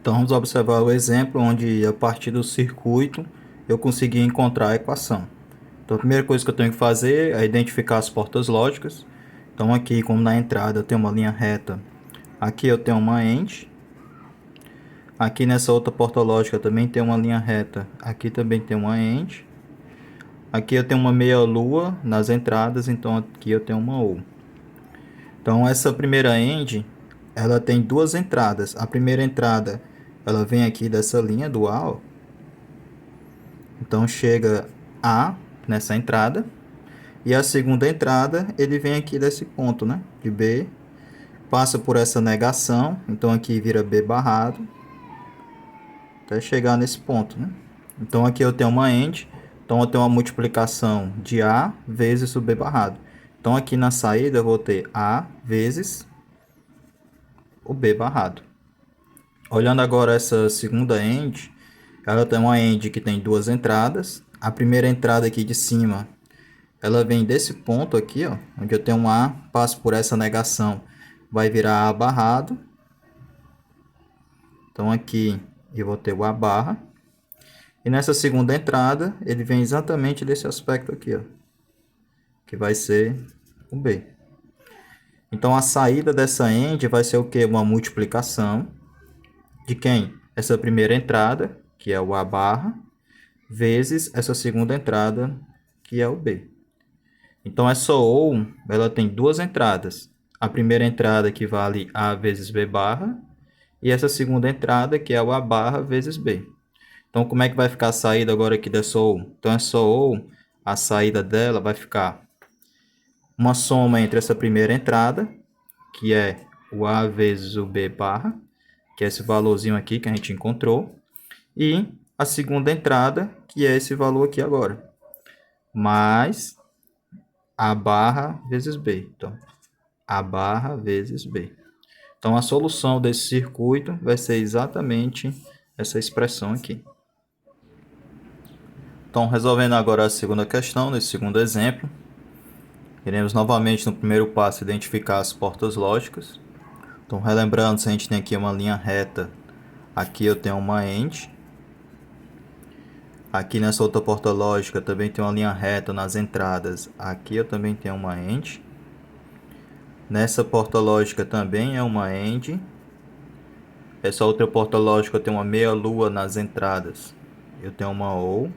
Então vamos observar o exemplo onde a partir do circuito eu consegui encontrar a equação. Então a primeira coisa que eu tenho que fazer é identificar as portas lógicas. Então aqui, como na entrada eu tenho uma linha reta, aqui eu tenho uma ente. Aqui nessa outra porta lógica também tem uma linha reta, aqui também tem uma ente. Aqui eu tenho uma meia-lua nas entradas, então aqui eu tenho uma ou. Então essa primeira end, ela tem duas entradas. A primeira entrada, ela vem aqui dessa linha do A, ó. Então chega A nessa entrada. E a segunda entrada, ele vem aqui desse ponto, né? De B. Passa por essa negação. Então aqui vira B barrado. Até chegar nesse ponto, né? Então aqui eu tenho uma end. Então eu tenho uma multiplicação de A vezes o B barrado. Então aqui na saída eu vou ter A vezes o B barrado. Olhando agora essa segunda end, ela tem uma end que tem duas entradas. A primeira entrada aqui de cima, ela vem desse ponto aqui, ó, onde eu tenho um A, passo por essa negação, vai virar A barrado. Então aqui eu vou ter o A barra. E nessa segunda entrada, ele vem exatamente desse aspecto aqui, ó, que vai ser o B. Então a saída dessa end vai ser o quê? Uma multiplicação de quem? Essa primeira entrada, que é o A barra, vezes essa segunda entrada, que é o B. Então essa OU, ela tem duas entradas. A primeira entrada equivale a vezes B barra, e essa segunda entrada, que é o A barra vezes B. Então como é que vai ficar a saída agora aqui dessa OU? Então essa OU, a saída dela vai ficar uma soma entre essa primeira entrada, que é o A vezes o B barra, que é esse valorzinho aqui que a gente encontrou, e a segunda entrada, que é esse valor aqui agora, mais A barra vezes B. Então, A barra vezes B. Então, a solução desse circuito vai ser exatamente essa expressão aqui. Então, resolvendo agora a segunda questão, nesse segundo exemplo, iremos novamente no primeiro passo identificar as portas lógicas. Então, relembrando, se a gente tem aqui uma linha reta, aqui eu tenho uma end. Aqui nessa outra porta lógica também tem uma linha reta nas entradas. Aqui eu também tenho uma end. Nessa porta lógica também é uma end. Essa outra porta lógica tem uma meia-lua nas entradas. Eu tenho uma ou.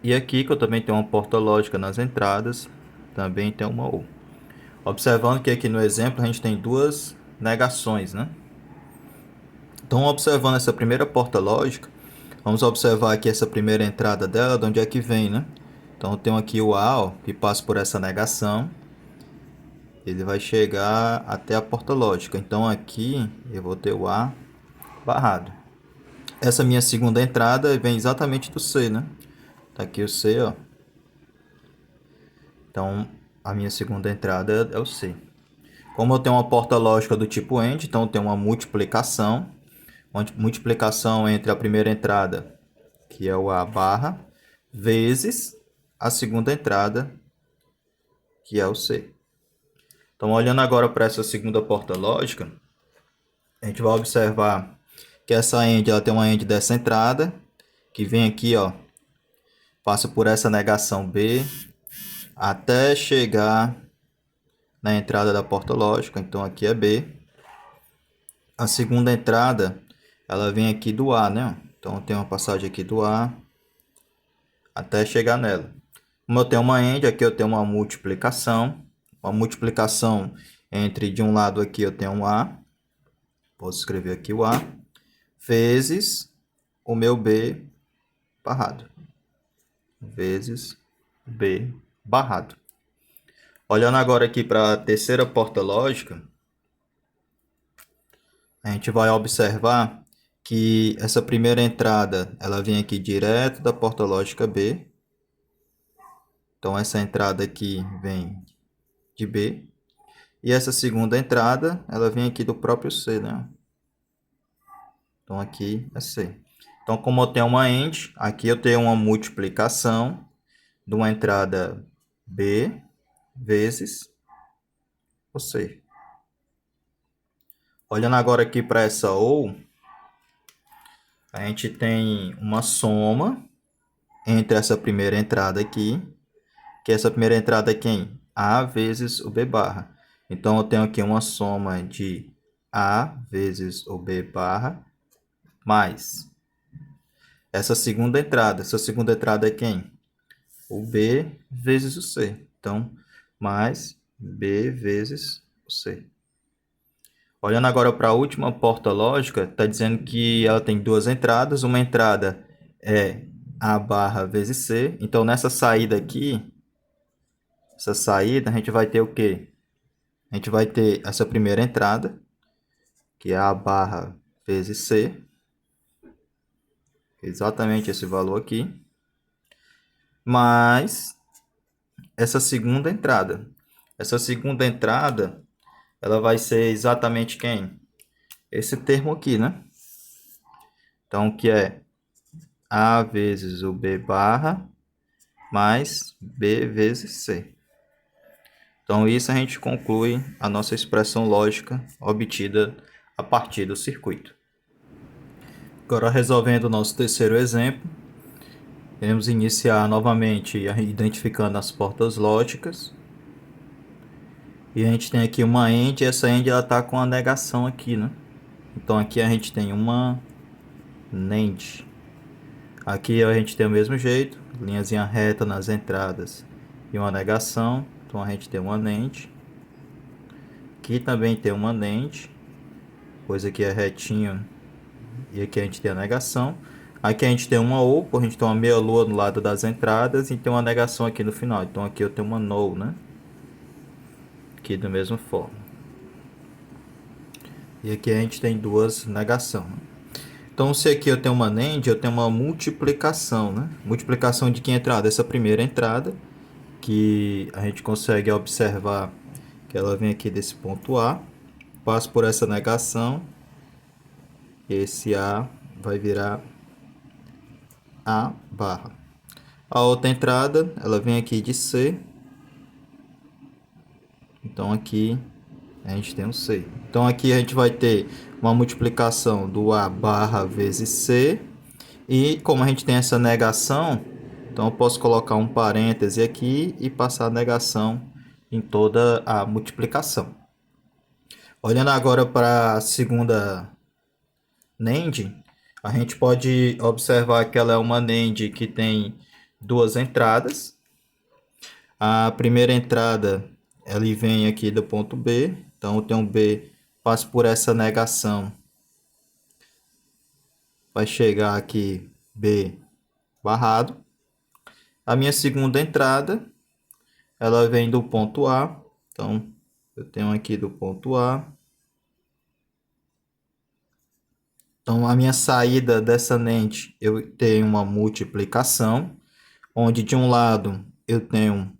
E aqui que eu também tenho uma porta lógica nas entradas, também tem uma ou. Observando que aqui no exemplo a gente tem duas negações, né? Então, observando essa primeira porta lógica, vamos observar aqui essa primeira entrada dela, de onde é que vem, né? Então, eu tenho aqui o A, ó, que passa por essa negação. Ele vai chegar até a porta lógica. Então, aqui eu vou ter o A barrado. Essa minha segunda entrada vem exatamente do C, né? Tá aqui o C, ó. Então, a minha segunda entrada é o C. Como eu tenho uma porta lógica do tipo AND, então eu tenho uma multiplicação. Uma multiplicação entre a primeira entrada, que é o A barra, vezes a segunda entrada, que é o C. Então, olhando agora para essa segunda porta lógica, a gente vai observar que essa AND ela tem uma AND dessa entrada, que vem aqui, ó, passa por essa negação B, até chegar na entrada da porta lógica, então aqui é B. A segunda entrada, ela vem aqui do A, né? Então tem uma passagem aqui do A até chegar nela. Como eu tenho uma AND, aqui eu tenho uma multiplicação. Uma multiplicação entre, de um lado aqui eu tenho um A, posso escrever aqui o A, vezes o meu B barrado. Vezes B barrado. Olhando agora aqui para a terceira porta lógica, a gente vai observar que essa primeira entrada, ela vem aqui direto da porta lógica B. Então, essa entrada aqui vem de B. E essa segunda entrada, ela vem aqui do próprio C, né? Então, aqui é C. Então, como eu tenho uma AND, aqui eu tenho uma multiplicação de uma entrada B vezes o C. Olhando agora aqui para essa OU, a gente tem uma soma entre essa primeira entrada aqui, que essa primeira entrada é quem? A vezes o B barra. Então, eu tenho aqui uma soma de A vezes o B barra mais essa segunda entrada. Essa segunda entrada é quem? O B vezes o C. Então, mais B vezes o C. Olhando agora para a última porta lógica, está dizendo que ela tem duas entradas. Uma entrada é A barra vezes C. Então, nessa saída aqui, essa saída, a gente vai ter o quê? A gente vai ter essa primeira entrada, que é A barra vezes C. Exatamente esse valor aqui. Mais essa segunda entrada. Essa segunda entrada, ela vai ser exatamente quem? Esse termo aqui, né? Então, que é A vezes o B barra mais B vezes C. Então, isso a gente conclui a nossa expressão lógica obtida a partir do circuito. Agora, resolvendo o nosso terceiro exemplo, iremos iniciar novamente identificando as portas lógicas. E a gente tem aqui uma AND, e essa AND está com a negação aqui, né? Então, aqui a gente tem uma NAND. Aqui a gente tem o mesmo jeito, linhazinha reta nas entradas e uma negação. Então, a gente tem uma NAND. Aqui também tem uma NAND, pois aqui é retinho e aqui a gente tem a negação. Aqui a gente tem uma OPA, a gente tem uma meia lua no lado das entradas e tem uma negação aqui no final. Então aqui eu tenho uma null, né? Aqui da mesma forma. E aqui a gente tem duas negação. Então se aqui eu tenho uma NAND, eu tenho uma multiplicação, né? Multiplicação de que entrada? Essa primeira entrada, que a gente consegue observar que ela vem aqui desse ponto A, passa por essa negação, esse A vai virar A barra. A outra entrada, ela vem aqui de C. Então aqui a gente tem um C. Então aqui a gente vai ter uma multiplicação do A barra vezes C. E como a gente tem essa negação, então eu posso colocar um parêntese aqui e passar a negação em toda a multiplicação. Olhando agora para a segunda NAND, a gente pode observar que ela é uma NAND que tem duas entradas. A primeira entrada, ela vem aqui do ponto B, então eu tenho um B, passo por essa negação, vai chegar aqui B barrado. A minha segunda entrada, ela vem do ponto A, então eu tenho aqui do ponto A. Então a minha saída dessa NAND, eu tenho uma multiplicação, onde de um lado eu tenho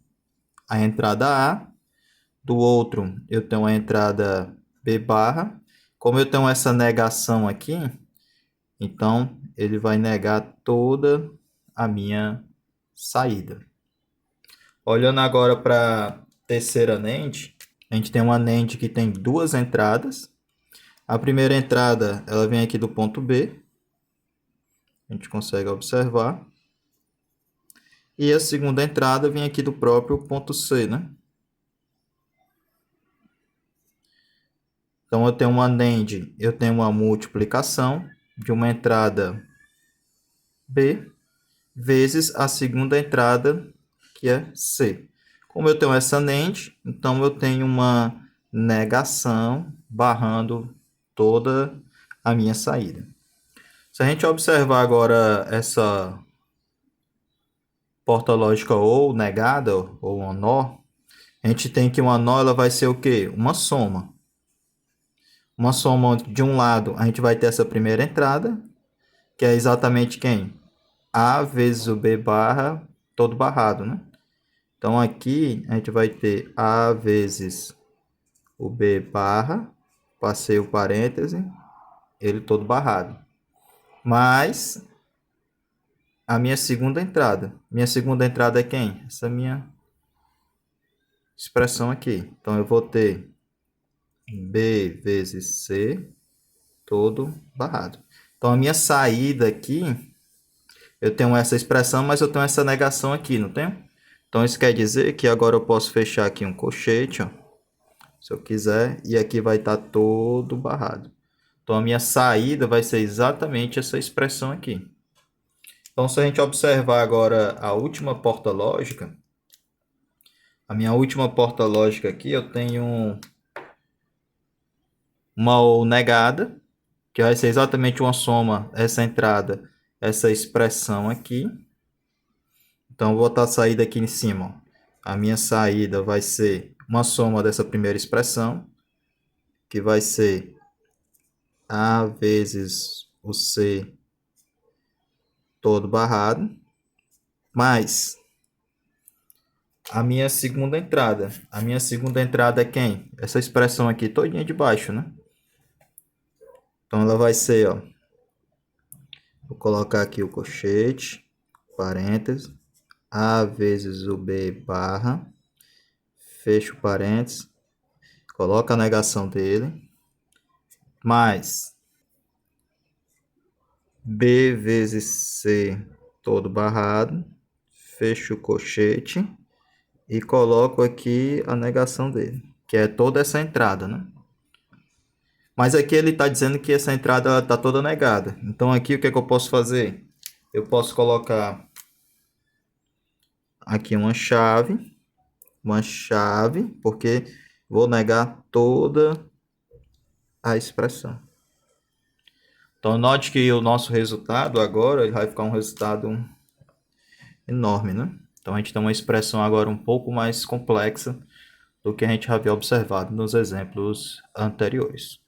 a entrada A, do outro eu tenho a entrada B barra. Como eu tenho essa negação aqui, então ele vai negar toda a minha saída. Olhando agora para a terceira NAND, a gente tem uma NAND que tem duas entradas. A primeira entrada, ela vem aqui do ponto B, a gente consegue observar. E a segunda entrada vem aqui do próprio ponto C, né? Então, eu tenho uma NAND, eu tenho uma multiplicação de uma entrada B vezes a segunda entrada, que é C. Como eu tenho essa NAND, então eu tenho uma negação barrando toda a minha saída. Se a gente observar agora essa porta lógica ou negada, ou uma NOR, a gente tem que uma NOR ela vai ser o quê? Uma soma. Uma soma onde de um lado a gente vai ter essa primeira entrada, que é exatamente quem? A vezes o B barra, todo barrado, né? Então, aqui a gente vai ter A vezes o B barra, passei o parêntese, ele todo barrado. Mais a minha segunda entrada. Minha segunda entrada é quem? Essa minha expressão aqui. Então, eu vou ter B vezes C todo barrado. Então a minha saída aqui, eu tenho essa expressão, mas eu tenho essa negação aqui, não tenho? Então isso quer dizer que agora eu posso fechar aqui um colchete, ó, se eu quiser, e aqui vai estar todo barrado. Então a minha saída vai ser exatamente essa expressão aqui. Então se a gente observar agora a última porta lógica, a minha última porta lógica aqui, eu tenho uma ou negada, que vai ser exatamente uma soma, essa entrada, essa expressão aqui. Então, eu vou botar a saída aqui em cima. Ó. A minha saída vai ser uma soma dessa primeira expressão, que vai ser A vezes o C todo barrado, mais a minha segunda entrada. A minha segunda entrada é quem? Essa expressão aqui todinha de baixo, né? Então, ela vai ser, ó, vou colocar aqui o colchete, parênteses, A vezes o B barra, fecho parênteses, coloca a negação dele, mais B vezes C todo barrado, fecho o colchete e coloco aqui a negação dele, que é toda essa entrada, né? Mas aqui ele está dizendo que essa entrada está toda negada. Então aqui o que é que eu posso fazer? Eu posso colocar aqui uma chave, porque vou negar toda a expressão. Então note que o nosso resultado agora ele vai ficar um resultado enorme, né? Então a gente tem uma expressão agora um pouco mais complexa do que a gente havia observado nos exemplos anteriores.